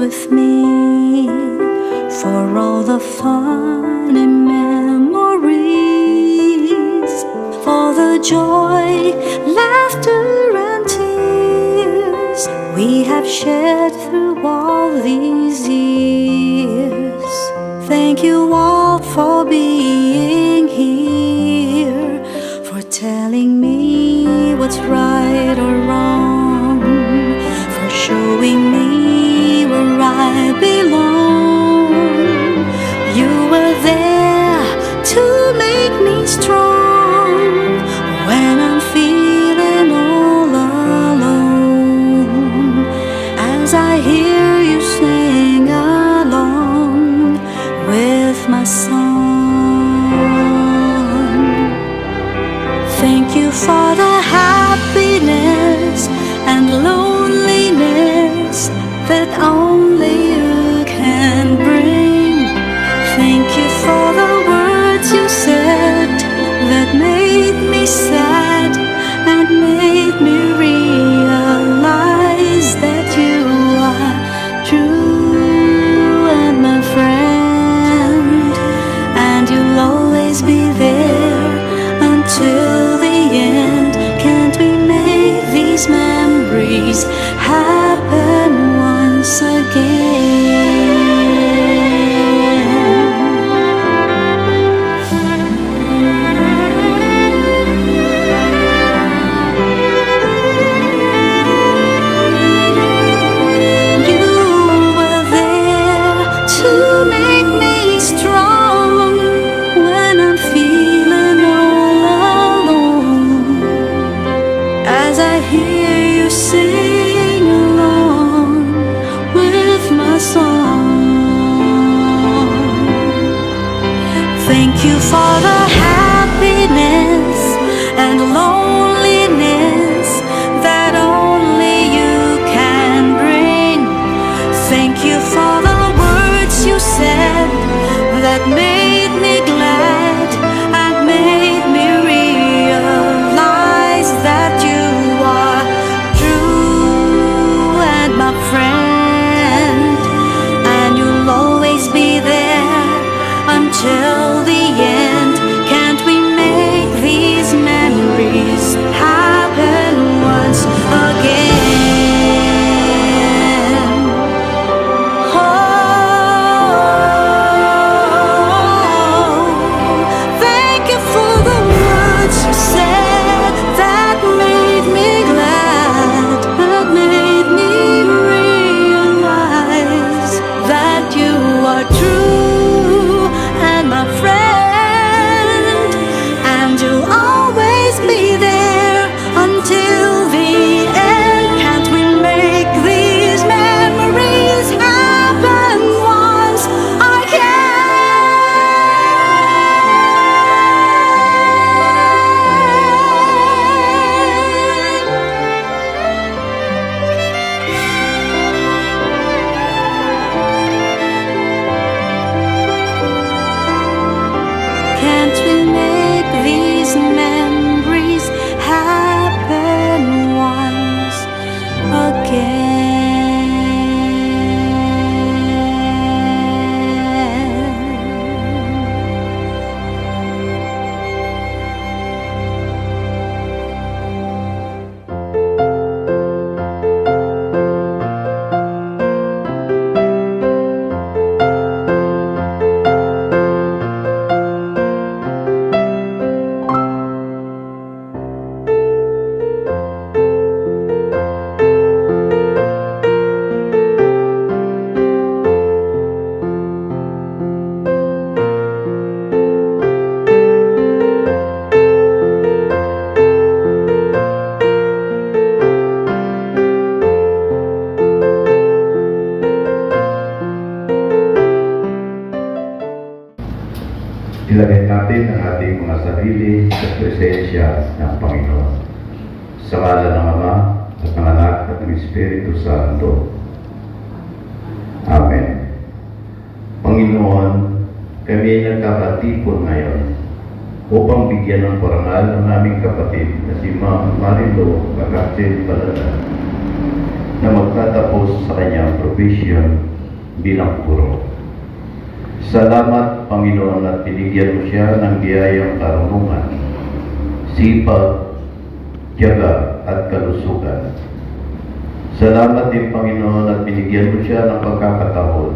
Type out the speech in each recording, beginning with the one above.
with me for all the funny memories, for the joy, laughter and tears we have shared through all these years. Thank you all for being here, for telling me what's right or wrong, for showing me where I belong. You were there to make me strong when I'm feeling all alone, as I hear you sing along with my song. Thank you for the happiness and loneliness that only you can bring. Thank you for the words you said that made me sad and made me realize that you are true and my friend, and you'll always be there until the end. Can't we make these memories happen once again? You were there to make me strong when I'm feeling all alone, as I hear you sing along with my song. Thank you for the happiness and loneliness that only you can bring. Thank you for the words you said that made me glad and made me realize that you are true and my friend, and you'll always be there until the end. Can't we make these memories happen once again? Oh, thank you for the words you said that made me glad, that made me realize that you are true and my friend, and you'll always be there until the end. Can't we make these memories happen once again? Can't we make these memories happen once again? Ilagay natin ang ating mga sarili sa presensya ng Panginoon. Sa ngalan ng Ama, at ng Anak, at ng Espiritu Santo. Amen. Panginoon, kami ay nagkakatipon ngayon upang bigyan ng parangal ng aming kapatid na si Ma'am Marilo Magacil Palala na magtatapos sa kanyang profession bilang guro. Salamat, Panginoon, at binigyan mo siya ng biyayang karunungan, sipag, tiyaga at kalusugan. Salamat din, Panginoon, at binigyan mo siya ng pagkakataon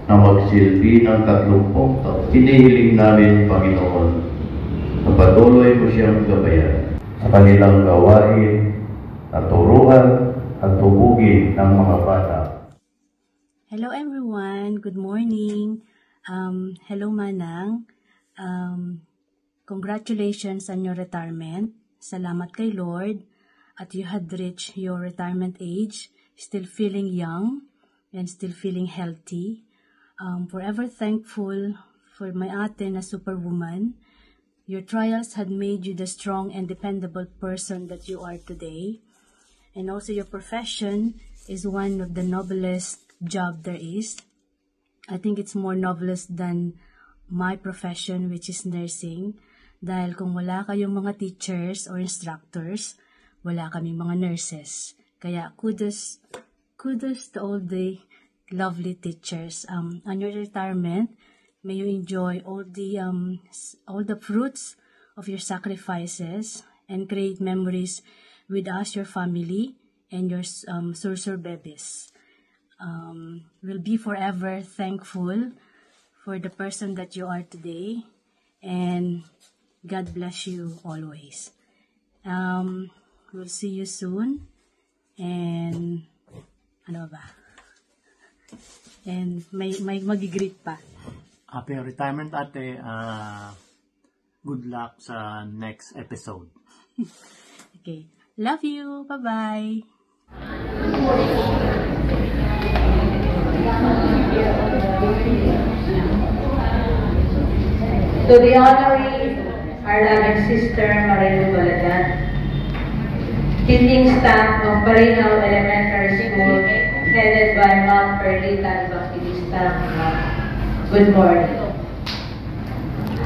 na magsilbi ng 30 taon. Hinihiling namin, Panginoon, na patuloy mo siyang gabayan sa kanilang gawain at turuan at tubugin ng mga bata. Hello everyone, good morning. Hello Manang. Congratulations on your retirement. Salamat kay Lord at you had reached your retirement age, still feeling young and still feeling healthy. Forever thankful for my ate na superwoman. Your trials had made you the strong and dependable person that you are today. And also your profession is one of the noblest job there is. I think it's more novelist than my profession, which is nursing. Dahil kung wala kayong mga teachers or instructors, wala kaming mga nurses. Kaya kudos to all the lovely teachers. On your retirement, may you enjoy all the fruits of your sacrifices and create memories with us, your family, and your Sursur babies. We'll be forever thankful for the person that you are today, and God bless you always. We'll see you soon, and ano ba? And may magigreet pa. Happy retirement, ate. Good luck sa next episode. Okay. Love you. Bye-bye. To the honoree, our loving sister Marilu Baladan, teaching staff of Parinao Elementary School, headed by Ma'am Perlita Evangelista, good morning.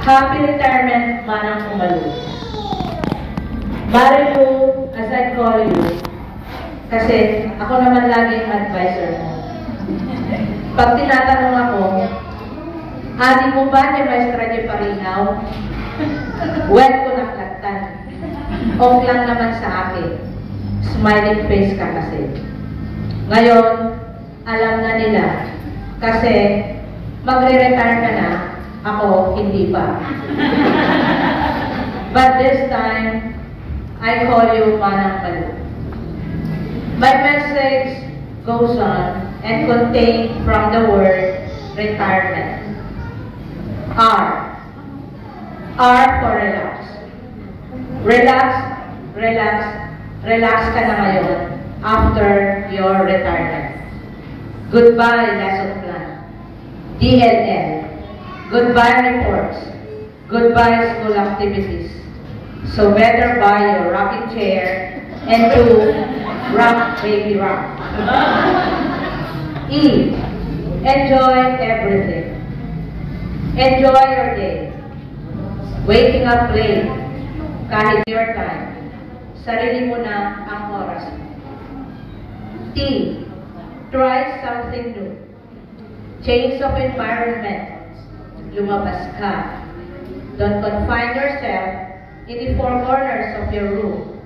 Happy retirement, Manang Umalu. Marilu, as I call you, kasi ako naman laging advisor mo. Pag tinatanong ako, adi mo ba ni Maestra de Parinao? Wet ko naklagtan. Ok lang naman sa akin. Smiling face ka kasi. Ngayon, alam na nila. Kasi, magre-retire ka na, ako hindi pa. But this time, I call you Manang Malu. My message goes on and contained from the word retirement. R. R for relax. Relax, relax, relax ka na ngayon after your retirement. Goodbye lesson plan. DLL. Goodbye reports. Goodbye school activities. So better buy your rocking chair and do rock, baby, rock. E. Enjoy everything. Enjoy your day. Waking up late, kahit your time. Sarili mo na ang oras. T. Try something new. Change of environment. Lumabas ka. Don't confine yourself in the four corners of your room.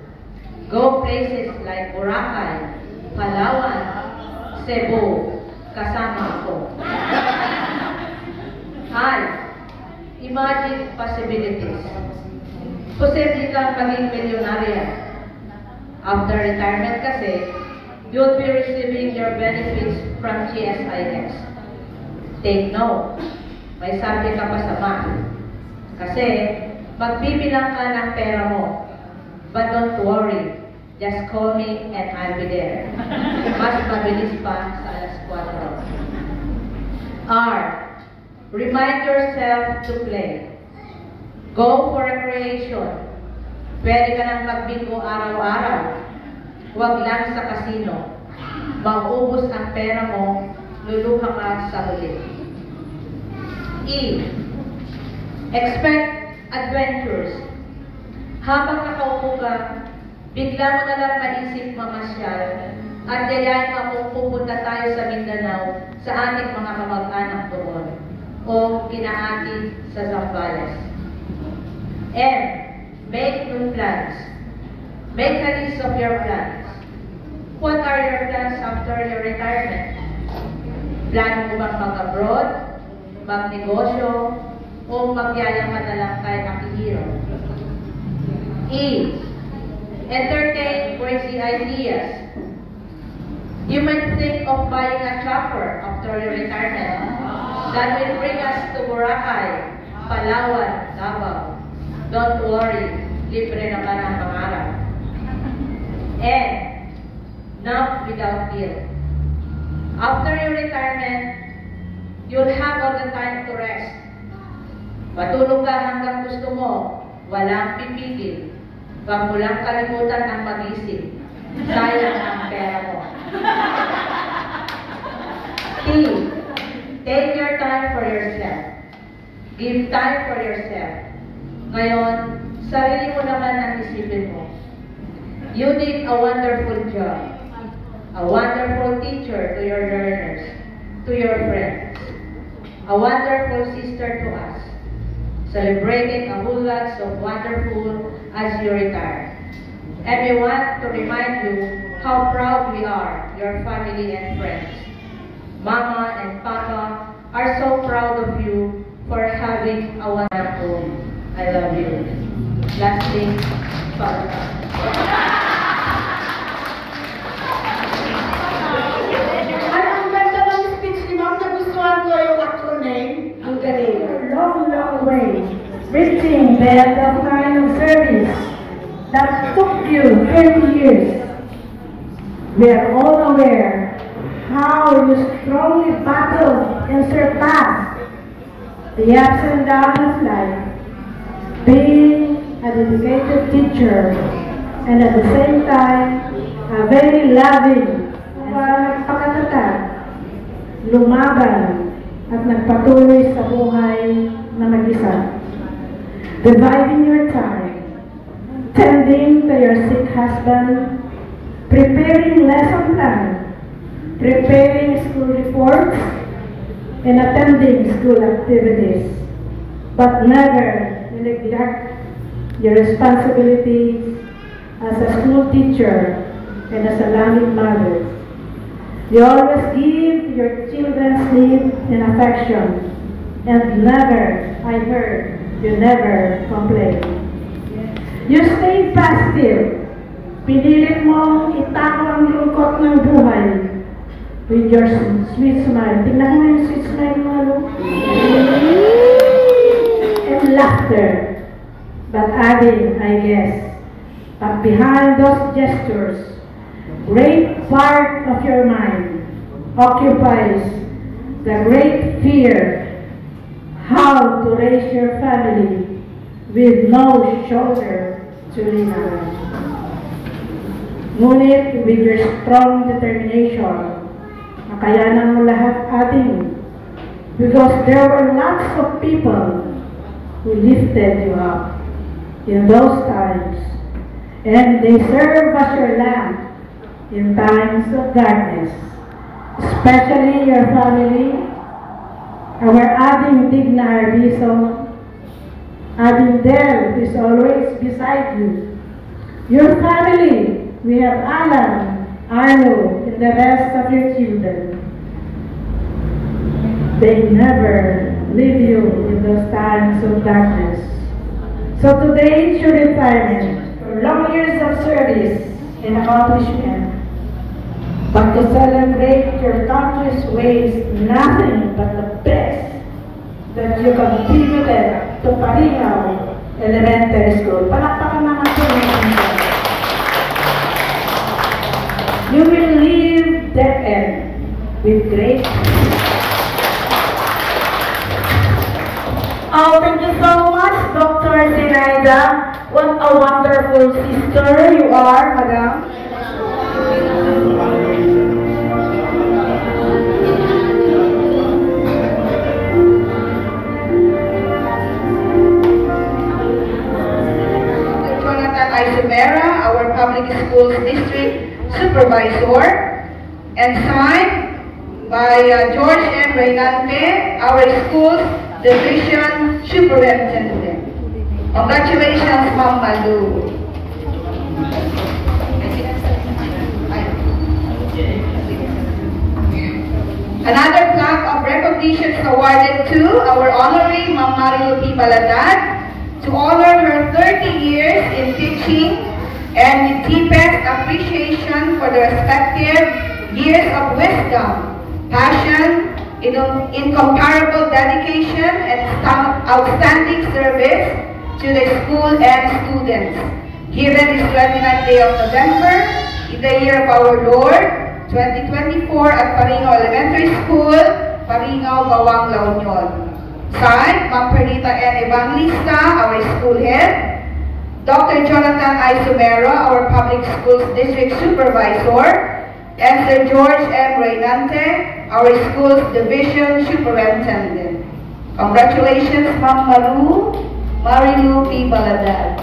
Go places like Boracay, Palawan, Cebu, kasama ako. I. Imagine possibilities. Posible kang maging milyonarya. After retirement kasi, you'll be receiving your benefits from GSIS. Take note, may sabi ka pa sa math. Kasi, magbibilang ka ng pera mo. But don't worry, just call me and I'll be there. Mas mabilis pa sa alas 4. R. Remind yourself to play. Go for recreation. Pwede ka nang magbingo araw-araw. Huwag lang sa casino. Maubos ang pera mo, luluha ka sa huli. E. Expect adventures. Habang nakaupo ka, bigla mo na lang maisip mamasyal at yayain akong pupunta tayo sa Mindanao sa ating mga kamag-anak doon o kinaati sa Zambales. And make new plans. Make a list of your plans. What are your plans after your retirement? Plano mo bang mag-abroad, magnegosyo, o magyayaman na lang kahit nakihiro? E. Entertain crazy ideas. You might think of buying a chopper after your retirement that will bring us to Boracay, Palawan, Davao. Don't worry, libre naman ang pangarap. And not without guilt. After your retirement, you'll have all the time to rest. Matulog ka hanggang gusto mo, walang pipigil. Huwag mo lang kalimutan ang mag-isip. Sayang ang pera mo. T. Take your time for yourself. Give time for yourself. Ngayon, sarili mo naman ang isipin mo. You did a wonderful job. A wonderful teacher to your learners, to your friends. A wonderful sister to us. Celebrating a whole lot of wonderful as you retire. And we want to remind you how proud we are, your family and friends. Mama and Papa are so proud of you for having a wonderful home. I love you. Lastly, Father. Ang ganda ng speech ni Ma'am, nagustuhan ko yung actual name. Ang galing. Long, long way, reaching the kind of service that took you 30 years. We are all aware how you strongly battled and surpassed the ups and downs of life, being a dedicated teacher and at the same time a very loving and nagpakatatag, lumaban at nagpatuloy sa buhay na mag-isa. Dividing your time, tending to your sick husband, preparing lesson plan, preparing school reports, and attending school activities, but never neglect your responsibilities as a school teacher and as a loving mother. You always give your children's need and affection, and never, I heard, you never complain. You stay positive. Pinilit mong itago ang lungkot ng buhay with your sweet smile. Tingnan mo yung sweet smile mo, and laughter. But adding, I guess, but behind those gestures, great part of your mind occupies the great fear how to raise your family with no shoulder to lean on. Ngunit with your strong determination, makayanan mo lahat ating, because there were lots of people who lifted you up in those times, and they serve as your lamp in times of darkness, especially your family. Our Ading Digna Arbizo, Ading Del is always beside you. Your family, we have Alan, Arno, and the rest of your children. They never leave you in those times of darkness. So today is your retirement, for long years of service and accomplishment. But to celebrate your country's ways, nothing but the best that you contributed to Paringaw Elementary School. Palakpakan naman po natin. You will leave that end with great. Oh, thank you so much, Dr. Zinaida. What a wonderful sister you are, Madam. Jonathan Isomera, our public schools district supervisor. and signed by George M. Reynante, our school's division superintendent. Congratulations, Ma'am Malu. Another plaque of recognition is awarded to our honorary Ma'am Marilu P. Baladad to honor her 30 years in teaching and with deepest appreciation for the respective years of wisdom, passion, incomparable dedication, and outstanding service to the school and students. Given this 29th day of November, in the year of our Lord, 2024 at Paringaw Elementary School, Paringaw, Bawang, La Union. Signed, Ma'am Pernita N. Evangelista, our school head, Dr. Jonathan I. Sumero, our public schools district supervisor, and Sir George M. Reynante, our school's division superintendent. Congratulations, Ma'am Marilu P. Baladad.